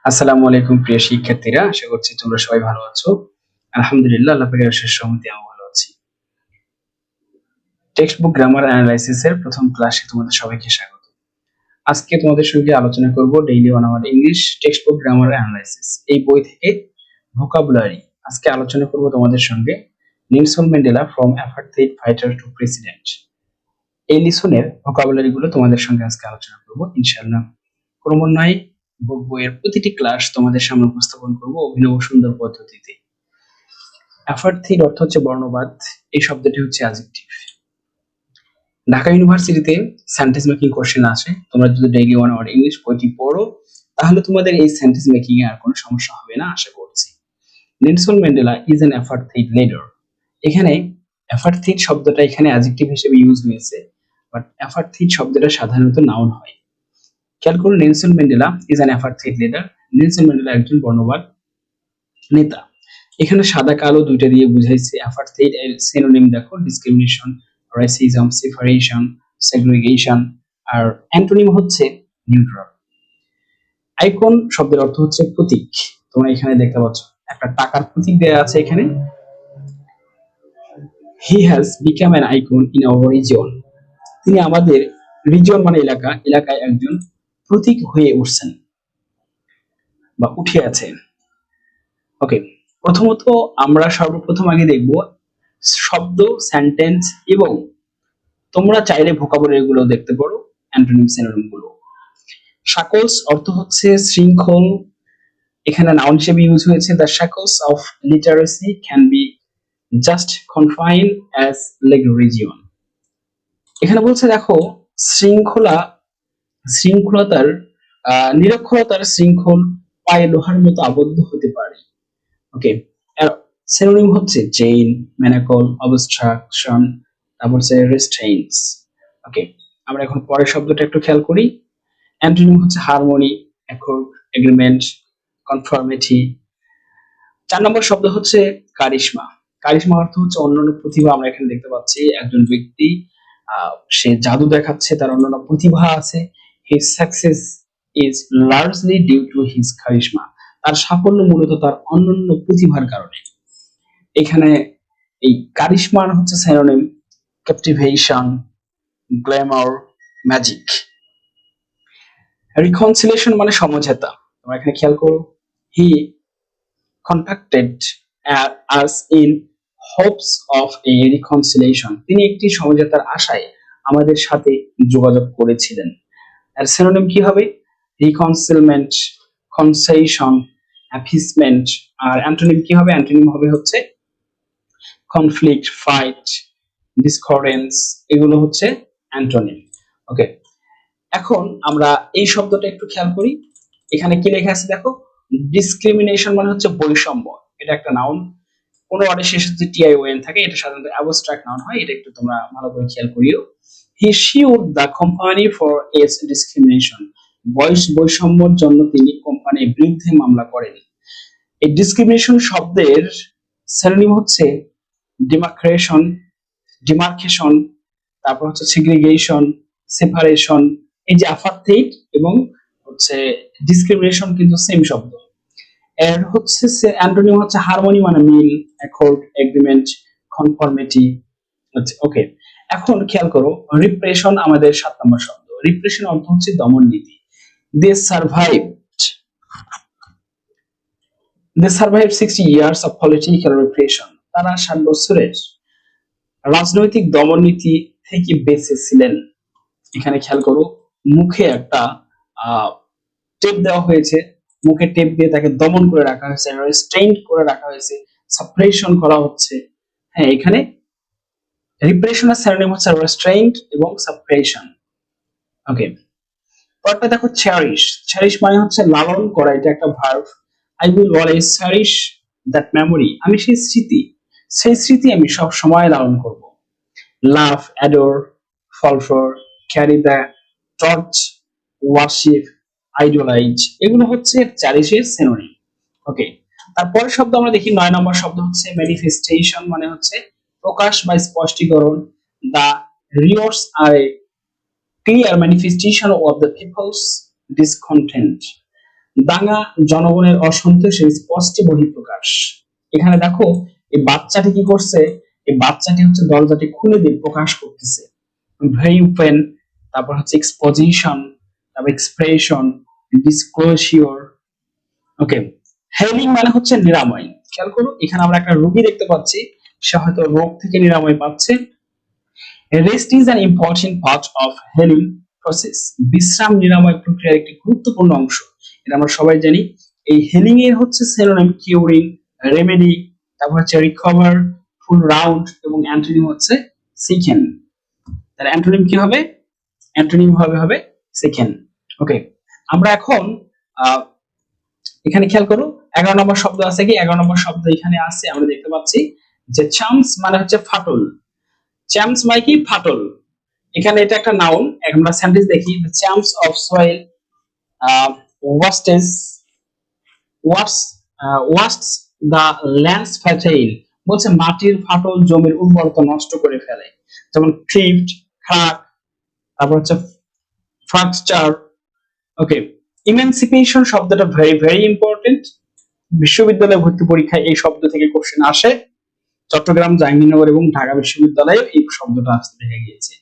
আসসালামু আলাইকুম প্রিয় শিক্ষার্থীরা, আশা করছি তোমরা সবাই ভালো আছো। আলহামদুলিল্লাহ, আল্লাহ পাকের অশেষ রহমতে আমি ভালো আছি। টেক্সট বুক গ্রামার অ্যানালাইসিস এর প্রথম ক্লাসে তোমাদের সবাইকে স্বাগত। আজকে তোমাদের সঙ্গে আলোচনা করব daily one our English text book grammar analysis এই বই থেকে ভোকাবুলারি। আজকে আলোচনা করব তোমাদের সঙ্গে Nelson Mandela from apartheid fighter to president. এই লিসনের ভোকাবুলারি গুলো তোমাদের সঙ্গে আজকে আলোচনা করব ইনশাআল্লাহ। ক্রমান্বয়ে বইয়ের প্রতিটি ক্লাস তোমাদের সামনে উপস্থাপন করব অভিনব সুন্দর পদ্ধতিতে। অ্যাপার্থাইড অর্থ হচ্ছে বর্ণবাদ, এই শব্দটি হচ্ছে অ্যাডজেক্টিভ। ঢাকা ইউনিভার্সিটিতে সেন্টেন্স মেকিং কোশ্চেন আসে, তোমরা যদি ডেইলি ওয়ান আওয়ার ইংলিশ বইটি পড়ো তাহলে তোমাদের এই সেন্টেন্স মেকিং এ আর কোনো সমস্যা হবে না আশা করছি। Nelson Mandela is an apartheid leader. এখানে অ্যাপার্থাইড শব্দটা এখানে অ্যাডজেক্টিভ হিসেবে ইউজ হয়েছে, বাট অ্যাপার্থাইড শব্দটা সাধারণত নাউন হয়। খেয়াল করুন, Nelson Mandela is an apartheid leader. Nelson Mandela একজন বর্ণবাদ নেতা। এখানে সাদা কালো দুইটা দিয়ে বুঝাইছে। অ্যাপার্থাইড এর সিনোনিম দেখো, ডিসক্রিমিনেশন, রেসিজম, সেপারেশন, সেগ্রিগেশন। আর অ্যান্টোনিম হচ্ছে নিউট্রাল। আইকন শব্দের অর্থ হচ্ছে প্রতীক। তোমরা এখানে দেখতে পাচ্ছ একটা টাকার প্রতীক দেয়া আছে এখানে। He has become an icon in our region. তিনি আমাদের রিজিয়ন মানে এলাকায় একজন প্রতীক হয়ে উঠছেন বা উঠে আছেন। ওকে, প্রথমত আমরা সর্বপ্রথম আগে দেখব শব্দ, সেন্টেন্স এবং তোমরা চাইলে ভোকাবুলারি গুলো দেখতে পারো, অ্যান্টোনিম সিনোনিম গুলো। শাকলস অর্থ হচ্ছে শৃঙ্খল, এখানে নাউন হিসেবে ইউজ হয়েছে। The shackles of literacy can be just confine as leg region. এখানে বলছে দেখো, শৃঙ্খলতার নিরক্ষরতার শৃঙ্খল পায়ে লোহার মতো আবদ্ধ হতে পারে। ওকে, সিনোনিম হচ্ছে চেইন, ম্যানাকল, অবস্ট্রাকশন, তারপর হচ্ছে রেস্ট্রেইনস। ওকে, আমরা এখন পরের শব্দটা একটু খেয়াল করি। অ্যান্টোনিম হচ্ছে হারমোনি, অ্যাকর্ড, এগ্রিমেন্ট, কনফর্মিটি। 4 নম্বর শব্দ হচ্ছে কারিশমা। কারিশমা অর্থ হচ্ছে অন্যান্য প্রতিভা। আমরা এখানে দেখতে পাচ্ছি একজন ব্যক্তি সে জাদু দেখাচ্ছে, তার অন্যান্য প্রতিভা আছে। His success is largely due to his charisma. তার সাফল্য মূলত তার অনন্য প্রতিভার কারণে। এখানে এই কারিশমার হচ্ছে synonym captivation, glamour, magic. Reconciliation মানে সমঝোতা। তোমরা এখানে খেয়াল করো, he contacted us in hopes of a reconciliation. তিনি একটি সমঝোতার আশায় আমাদের সাথে যোগাযোগ করেছিলেন। আর সিনোনিম কি হবে? রিকনসিলমেন্ট, কনসেশন, অ্যাপিসমেন্ট। আর অ্যান্টোনিম কি হবে? অ্যান্টোনিম হবে হচ্ছে কনফ্লিক্ট, ফাইট, ডিসকর্ডেন্স। এগুলো হচ্ছে অ্যান্টোনিম। ওকে, এখন আমরা এই শব্দটা একটু খেয়াল করি। এখানে কি লেখা আছে দেখো, ডিসক্রিমিনেশন মানে হচ্ছে বৈষম্য। এটা একটা নাউন। কোন ওয়ার্ডের শেষে যদি টিআইওএন থাকে এটা সাধারণত অ্যাবস্ট্রাক্ট নাউন হয়। এটা একটু তোমরা ভালো করে খেয়াল করিও। He sued the company for its discrimination. বৈষম্যের জন্য তিনি কোম্পানির বিরুদ্ধে মামলা করেন। এই ডিসক্রিমিনেশন শব্দের সিনোনিম হচ্ছে ডিমার্কেশন, তারপর হচ্ছে সেগ্রিগেশন, সেপারেশন। এই যে অ্যাপার্থাইড এবং হচ্ছে ডিসক্রিমিনেশন কিন্তু সেম শব্দ। এর হচ্ছে অ্যান্টোনিম হচ্ছে হারমোনি মানে মিল, অ্যাকর্ড, এগ্রিমেন্ট, কনফর্মিটি। ওকে, এখন খেয়াল করো, রিপ্রেশন আমাদের 7 নম্বর শব্দ। রিপ্রেশন অর্থ হচ্ছে দমন নীতি। They survived 60 years of political repression. তারা 60 বছরের রাজনৈতিক দমন নীতি থেকে বেঁচে ছিলেন। এখানে খেয়াল করো, মুখে একটা টেপ দেওয়া হয়েছে, মুখে টেপ দিয়ে তাকে দমন করে রাখা হয়েছে, রেস্ট্রেইন করে রাখা হয়েছে, সাপ্রেশন করা হচ্ছে। হ্যাঁ, এখানে রিপ্রেশনের সিনোনিম হচ্ছে রেস্ট্রেইনড এবং সাপ্রেশন। ওকে, পরটা দেখো, চেরিশ। চেরিশ মানে হচ্ছে লালন করা, এটা একটা verb. I will always cherish that memory. আমি সেই স্মৃতি আমি সব সময় লালন করব। Love, adore, fall for, carry the torch, worship, idolise. এগুলো হচ্ছে চ্যারিশের সিনোনিম। ওকে, তারপরের শব্দ আমরা দেখি 9 নম্বর শব্দ হচ্ছে ম্যানিফেস্টেশন, মানে হচ্ছে প্রকাশ বা স্পষ্টীকরণ। The riots are a clear manifestation of the people's discontent. দাঙ্গা, জনগণের অসন্তোষের স্পষ্ট বহিঃপ্রকাশ। এখানে দেখো এই বাচ্চাটি কি করছে, এই বাচ্চাটি হচ্ছে দরজাটি খুলে দিয়ে প্রকাশ করতেছে। ভেরি ওপেন, তারপর হচ্ছে এক্সপোজিশন, তারপর এক্সপ্রেশন, ডিসক্লোজিওর। ওকে, হেলিং মানে হচ্ছে নিরাময়। খেয়াল করো এখানে আমরা একটা রোগী দেখতে পাচ্ছি, সে হয়তো রোগ থেকে নিরাময় পাচ্ছে। Rest is an important part of healing process. বিশ্রাম নিরাময় প্রক্রিয়ার একটি গুরুত্বপূর্ণ অংশ, এটা আমরা সবাই জানি। এই হেলিং এর হচ্ছে সিনোনিম কিউরিং, রেমেডি, তারপর হচ্ছে রিকভার, ফুল রাউন্ড, এবং অ্যান্টোনিম হচ্ছে সিকেন। তাহলে অ্যান্টোনিম কি হবে? অ্যান্টোনিম হবে সিকেন। ওকে, আমরা এখন এখানে খেয়াল করো 11 নম্বর শব্দ আছে কি? 11 নম্বর শব্দ এখানে আছে, আমরা দেখতে পাচ্ছি যে চান্স মানে হচ্ছে ফাটল। চান্স মানে কি? ফাটল। এখানে এটা একটা নাউন। আমরা সেন্টেন্স দেখি, the champs of soil wastes wastes the lands fertile। বলছে মাটির ফাটল জমির উর্বরতা নষ্ট করে ফেলে। যেমন থ্রিফট, ক্রাক, তারপর হচ্ছে ফ্রাকচার। ওকে, ইমানসিপেশন শব্দটা ভেরি ভেরি ইম্পর্টেন্ট। বিশ্ববিদ্যালয় ভর্তি পরীক্ষায় এই শব্দ থেকে কোশ্চেন আসে। চট্টগ্রাম, জাহাঙ্গীরনগর এবং ঢাকা বিশ্ববিদ্যালয়ে এই শব্দটা আসতে দেখা গিয়েছে।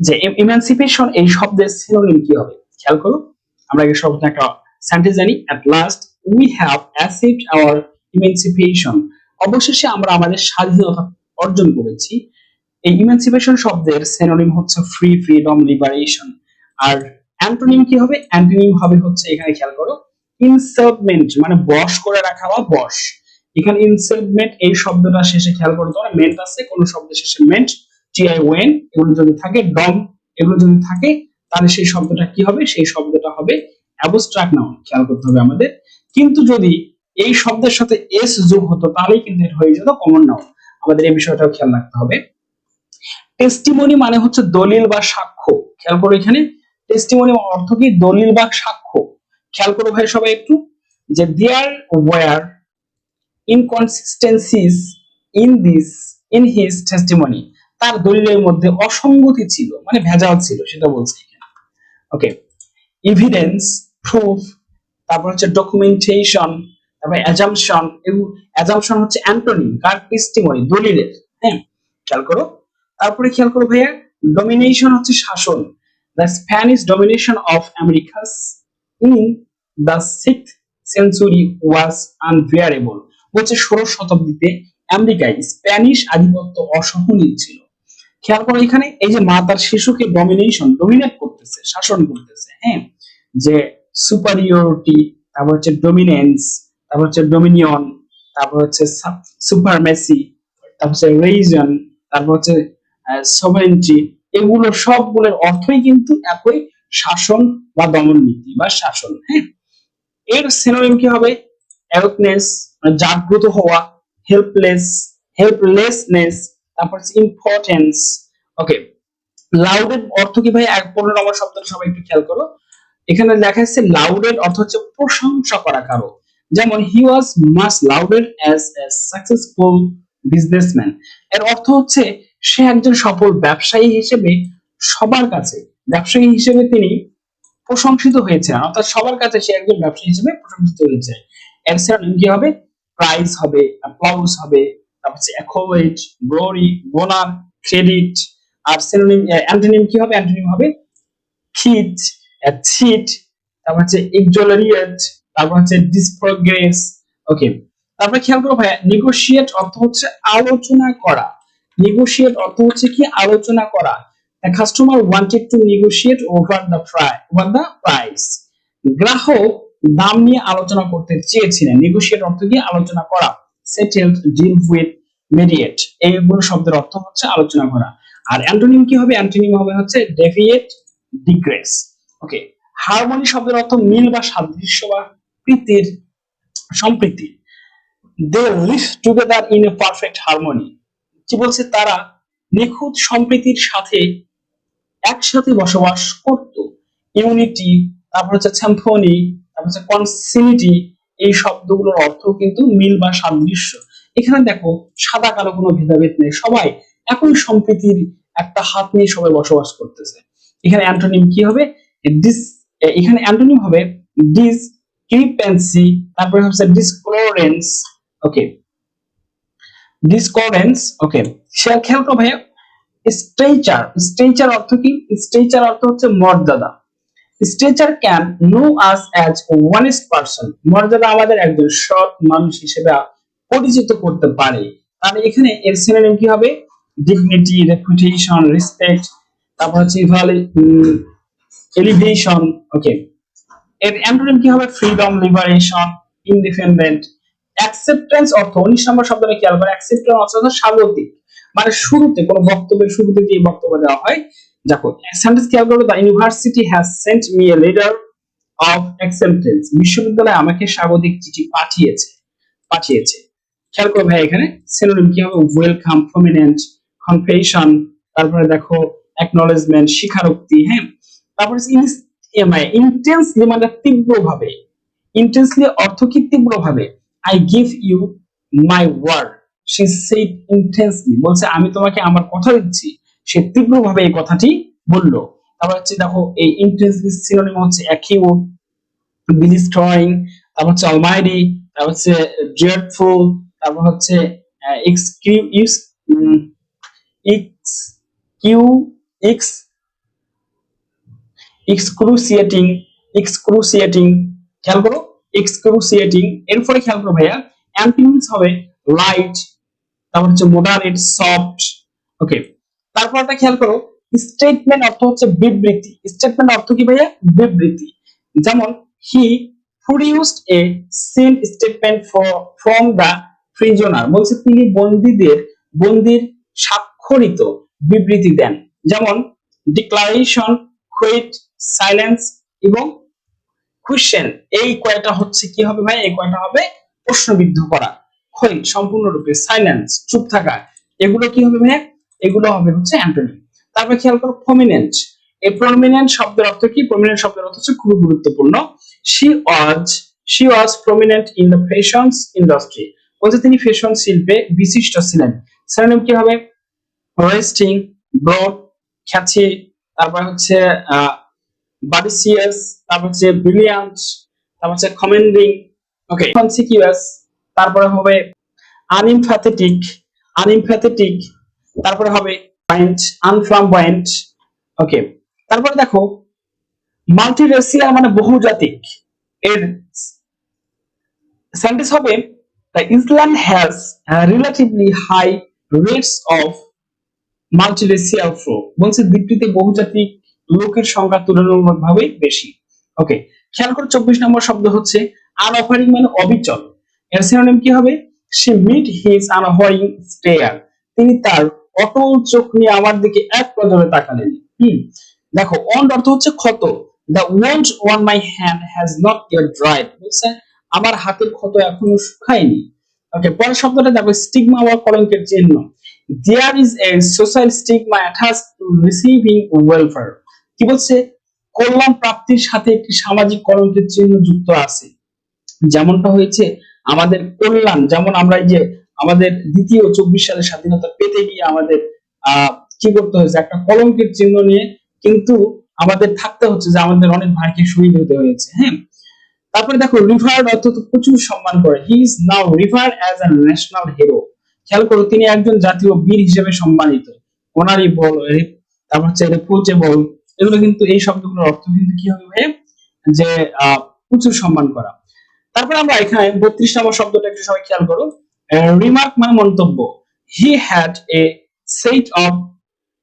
যে ইমানসিপেশন এই শব্দের সিনোনিম কি হবে? খেয়াল করো, আমরা এই শব্দটা একটা সেন্টেন্স জানি। At last we have achieved hour emancipation. অবশেষে আমরা আমাদের স্বাধীনতা অর্জন করেছি। এই ইমানসিপেশন শব্দের সিনোনিম হচ্ছে ফ্রি, ফ্রিডম, লিবারেশন। আর অ্যান্টোনিম কি হবে? অ্যান্টোনিম হবে হচ্ছে, এখানে খেয়াল করো, ইনসেলমেন্ট মানে বশ করে রাখা বা বশ। এখানে ইনসেলমেন্ট এই শব্দটা শেষে খেয়াল করো তোমরা, মেন্ট আছে, কোন শব্দের শেষে মেন্ট, টিআই ওয়েন এগুলো যদি থাকে, ডম এগুলো যদি থাকে, তাহলে সেই শব্দটা কি হবে? সেই শব্দটা হবে অ্যাবস্ট্রাক্ট নাউন। খেয়াল করতে হবে আমাদের। কিন্তু যদি এই শব্দের সাথে এস যোগ হতো তাহলেই কিন্তু এটা হয়ে যেত কমন নাউন। আমাদের এই বিষয়টাও খেয়াল রাখতে হবে। টেস্টিমনি মানে হচ্ছে দলিল বা সাক্ষ্য। খেয়াল করো এখানে টেস্টিমনি অর্থ কি? দলিল বা সাক্ষ্য। খেয়াল করো ভাই সবাই একটু, যে there were inconsistencies in his testimony. তার দলিলের মধ্যে অসঙ্গতি ছিল, মানে ভেজাল ছিল, সেটা বলছে এখানে। ওকে, এভিডেন্স, প্রুফ, তারপর হচ্ছে ডকুমেন্টেশন, তারপর অ্যাজাম্পশন। অ্যাজাম্পশন হচ্ছে অ্যান্টোনিম কার? টেস্টিমনি, দলিলের। হ্যাঁ, খেয়াল করো। তারপরে খেয়াল করো ভাইয়া, ডমিনেশন হচ্ছে শাসন। The Spanish domination of Americas in the 6th century was unbearable. বলছে 16 শতাব্দীতে আমেরিকায় স্প্যানিশ আধিপত্য অসহনীয় ছিল। খেয়াল করো এখানে, এই যে মা তার শিশুকে ডমিনেট করতেছে, শাসন করতেছে। হ্যাঁ, যে সুপারিয়রিটি, তারপর হচ্ছে ডমিনেন্স, তারপর হচ্ছে ডোমিনিয়ন, তারপর হচ্ছে সুপারমেসি, তারপর হচ্ছে রিজন, তারপর হচ্ছে সভারেন্টি। এগুলো সবগুলোর অর্থই কিন্তু একই, শাসন বা দমন নীতি বা শাসন। হ্যাঁ, এর সিনোনিম কি হবে? অ্যাওয়েকনেস মানে জাগ্রত হওয়া, হেল্পলেসনেস, তারপর হচ্ছে ইম্পর্টেন্স। ওকে, লাউডেড অর্থ কি ভাই? 15 নম্বর শব্দটা সবাই একটু খেয়াল করো। এখানে লেখা আছে লাউডেড অর্থ হচ্ছে প্রশংসা করা কারো। যেমন he was much lauded as a successful businessman. এর অর্থ হচ্ছে সে একজন সফল ব্যবসায়ী হিসেবে সবার কাছে, ব্যবসায়ী হিসেবে তিনি প্রশংসিত হয়েছে, অর্থাৎ সবার কাছে সে একজন ব্যবসায়ী হিসেবে প্রশংসিত হয়েছে। এর সিনোনিম কি হবে? প্রাইজ হবে, অ্যাপ্লাউজ হবে, তারপর হচ্ছে অ্যাকোলেজ, গ্লোরি, বোনার, ক্রেডিট। আর সিনোনিম অ্যান্টোনিম কি হবে? অ্যান্টোনিম হবে চিট, চিট, তারপর হচ্ছে এক্সোলারিয়েট, তারপর হচ্ছে ডিসপ্রোগ্রেস। ওকে, তারপরে খেয়াল করো ভাই, নেগোশিয়েট অর্থ হচ্ছে আলোচনা করা। নেগোশিয়েট অর্থ হচ্ছে কি? আলোচনা করা। The customer wanted to negotiate over the price. গ্রাহক দাম নিয়ে আলোচনা করতে চেয়েছিলেন। নেগোশিয়েট অর্থ কি? আলোচনা করা। Settled, deal with, mediate, এইগুলো শব্দের অর্থ হচ্ছে আলোচনা করা। আর অ্যান্টোনিম কি হবে? অ্যান্টোনিম হবে হচ্ছে ডেভিয়েট, ডিগ্রেস। ওকে, হারমোনি শব্দের অর্থ মিল বা সাদৃশ্য বা প্রীতির, সম্প্রীতি। They live together in a perfect harmony. কি বলছে? তারা নিখুঁত সম্প্রীতির সাথে একসাথে বসবাস করত। ইউনিটি, তারপর হচ্ছে সিম্ফনি, তারপর হচ্ছে কনসিনিটি, এই শব্দগুলোর অর্থ কিন্তু মিল বা সাদৃশ্য। এখানে দেখো সাদা কালো কোনো ভেদাভেদ নেই, সবাই একই সম্প্রীতির একটা হাত নিয়ে সবাই বসবাস করতেছে। এখানে অ্যান্টোনিম কি হবে? ডিস, এখানে অ্যান্টোনিম হবে ডিস ক্রিপেন্সি, তারপরে হচ্ছে ডিসকর্ডেন্স। ওকে, ডিসকর্ডেন্স। ওকে, খেয়াল করো ভাইয়া, স্ট্রেচার, স্ট্রেচার অর্থ কি? স্ট্রেচার অর্থ হচ্ছে মর্যাদা। Stature can know us as honest person, মর্যাদা আমাদের একজন সৎ মানুষ হিসেবে পরিচিত করতে পারে। তাহলে এখানে এর সিনোনিম কি হবে? ডিগনিটি, রেপুটেশন, রেসপেক্ট, তারপর হচ্ছে এলিভেশন। ওকে, এর অ্যান্টোনিম কি হবে? Freedom, liberation, independent. অ্যাকসেপ্টেন্স অর্থ 19 নম্বর শব্দটা খেয়াল করে, অ্যাকসেপ্টেন্স অর্থ হচ্ছে স্বাগতিক, মানে শুরুতে কোনো বক্তব্যের শুরুতে যে বক্তব্য দেওয়া হয়। দেখো সেন্টেন্স খেয়াল করো, the university has Saint me a letter of acceptance, বিশ্ববিদ্যালয় আমাকে স্বাগতিক চিঠি পাঠিয়েছে। খেয়াল করো ভাই, এখানে সিনোনিম কি হবে? ওয়েলকাম, প্রমিনেন্ট, কনফেশন, তারপরে দেখো অ্যাকনলেজমেন্ট, স্বীকারোক্তি। হ্যাঁ, তারপরে ইন্টেন্সলি মানে তীব্রভাবে। ইন্টেন্সলি অর্থ কি? তীব্রভাবে। I give you my word, she said intensely, বলছে আমি তোমাকে আমার কথা দিচ্ছি, সে তীব্রভাবে এই কথাটি বলল। তারপর হচ্ছে দেখো এই ইন্টেন্সলি সিনোনিম হচ্ছে অ্যাকিউট, ডিস্ট্রয়িং, তারপর হচ্ছে অলমাইটি, তারপর হচ্ছে ড্রেডফুল, তারপর হচ্ছে এক্সকিউজ, এক্সকিউ এক্স এক্সক্রুসিয়েটিং, এক্সক্রুসিয়েটিং। খেয়াল করো, এক্সক্রুসিয়েটিং। এরপরে খেয়াল করো ভাইয়া, অ্যান্টোনিমস হবে লাইট, তারপর হচ্ছে মডারেট, সফট। ওকে, তারপরটা খেয়াল করো, স্টেটমেন্ট অর্থ হচ্ছে বিবৃতি। স্টেটমেন্ট অর্থ কি ভাইয়া? বিবৃতি। যেমন he produced a sealed statement from the prisoner, বলছে তিনি বন্দির স্বাক্ষরিত বিবৃতি দেন। যেমন ডিক্লারেশন, কুইট, সাইলেন্স এবং কোশ্চেন। এই কয়টা হচ্ছে কি হবে ভাই? এই কয়টা হবে প্রশ্নবিদ্ধ করা। কুইট সম্পূর্ণরূপে, সাইলেন্স চুপ থাকা, এগুলো কি হবে ভাই? এগুলো হবে হচ্ছে অ্যান্টোনিম। তারপর খেয়াল করো প্রমিনেন্ট। এই প্রমিনেন্ট শব্দের অর্থ কি? প্রমিনেন্ট শব্দের অর্থ হচ্ছে খুব গুরুত্বপূর্ণ। She was prominent in the fashion industry, বলছে তিনি ফ্যাশন শিল্পে বিশিষ্ট ছিলেন। সিনোনিম কি হবে? রেস্টিং, ব্রড, খ্যাতি, তারপর হচ্ছে বাডিসিয়াস, তারপর হচ্ছে ব্রিলিয়ান্ট, তারপর হচ্ছে কমেন্ডিং। ওকে, কনসিকিউয়াস, তারপরে হবে আনইমফ্যাথেটিক, আনইমফ্যাথেটিক, তারপরে হবে পয়েন্ট, আনফ্লামবয়েন্ট। ওকে, তারপরে দেখো মাল্টিরেসিয়াল মানে বহুজাতিক। এর সেন্টেন্স হবে the island has relatively high rates of multiracial flow, বলছে দ্বীপটিতে বহুজাতিক লোকের সংখ্যা তুলনামূলকভাবে বেশি। ওকে, খেয়াল করে 24 নম্বর শব্দ হচ্ছে আনঅফারিং মানে অবিচল। এর সিনোনিম কি হবে? সে মিট হিজ আনঅফারিং স্টেয়ার, তিনি তার অটল চোখ নিয়ে আমার দিকে এক নজরে তাকালেন। দেখো ওন্ড অর্থ হচ্ছে ক্ষত, the owned on my hand has not yet dried, বলছে আমার হাতের ক্ষত এখনো শুকায়নি। ওকে, পরের শব্দটা দেখো স্টিগমা বা কলঙ্কের চিহ্ন। There is a social stigma attached to receiving welfare, কি বলছে? কল্যাণ প্রাপ্তির সাথে একটি সামাজিক কলঙ্কের চিহ্ন যুক্ত আছে। যেমনটা হয়েছে আমাদের কল্যাণ, যেমন আমরা এই যে আমাদের দ্বিতীয় 24 সালের স্বাধীনতা পেতে গিয়ে আমাদের কি করতে হয়েছে? একটা কলঙ্কের চিহ্ন নিয়ে কিন্তু আমাদের থাকতে হচ্ছে, যে আমাদের অনেক ভাইকে শহীদ হতে হয়েছে। হ্যাঁ, তারপরে দেখো রিভার্ড অর্থ প্রচুর সম্মান করে। He is now revered as a national hero, খেয়াল করো তিনি একজন জাতীয় বীর হিসেবে সম্মানিত। অনারেবল, তারপর হচ্ছে রিপ্রোচেবল, এগুলো কিন্তু এই শব্দগুলোর অর্থ কিন্তু কি হবে ভাই? যে প্রচুর সম্মান করা। তারপর আমরা এখানে 32 নম্বর শব্দটা একটু সবাই খেয়াল করো, রিমার্ক মানে মন্তব্য। He had a set of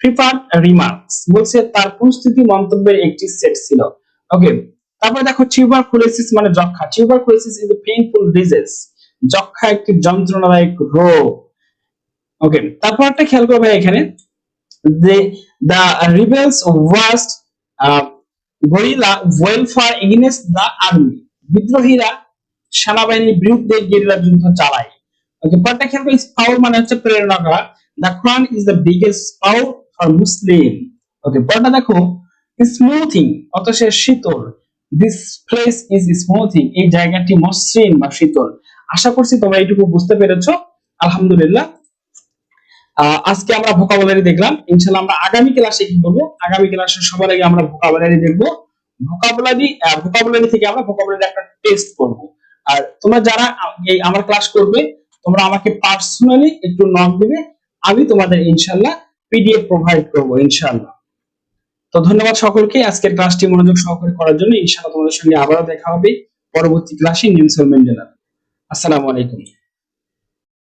prepared remarks, বলছে তার প্রস্তুতি মন্তব্যের একটি সেট ছিল। ওকে, তারপর দেখো টিউবারকুলোসিস মানে যক্ষা। Tuberculosis is a painful disease, যক্ষা একটি যন্ত্রণাদায়ক রোগ। ওকে, তারপর একটা খেয়াল করবে এখানে, the rebels waged guerrilla warfare against the army, বিদ্রোহীরা সেনাবাহিনীর বিরুদ্ধে গেরিলা যুদ্ধ চালায়। ওকে, পরটা খেয়াল করবে পাওয়ার মানে হচ্ছে প্রেরণা করা। the Quran is the biggest power for Muslim। ওকে, পরটা দেখো স্মুথিং অত সে শীতল, this place is smoothing, এই জায়গাটি মসৃণ বা শীতল। আশা করছি তোমরা এইটুকু বুঝতে পেরেছো, আলহামদুলিল্লাহ। আজকে আমরা ভোকাবুলারি দেখলাম, ইনশাআল্লাহ আমরা আগামী ক্লাসে কি করব? আগামী ক্লাসে সবার আগে আমরা ভোকাবুলারি দেখব। ভোকাবুলারি থেকে আমরা ভোকাবুলারি একটা টেস্ট করব। আর তোমরা যারা এই আমার ক্লাস করবে, তোমরা আমাকে পার্সোনালি একটু নক দিবে, আমি তোমাদের ইনশাআল্লাহ পিডিএফ প্রোভাইড করব ইনশাআল্লাহ। তো ধন্যবাদ সকলকে আজকের ক্লাসটি মনোযোগ সহকারে করার জন্য। ইনশাআল্লাহ তোমাদের সঙ্গে আবারও দেখা হবে পরবর্তী ক্লাসে। Nelson Mandela. আসসালামু আলাইকুম।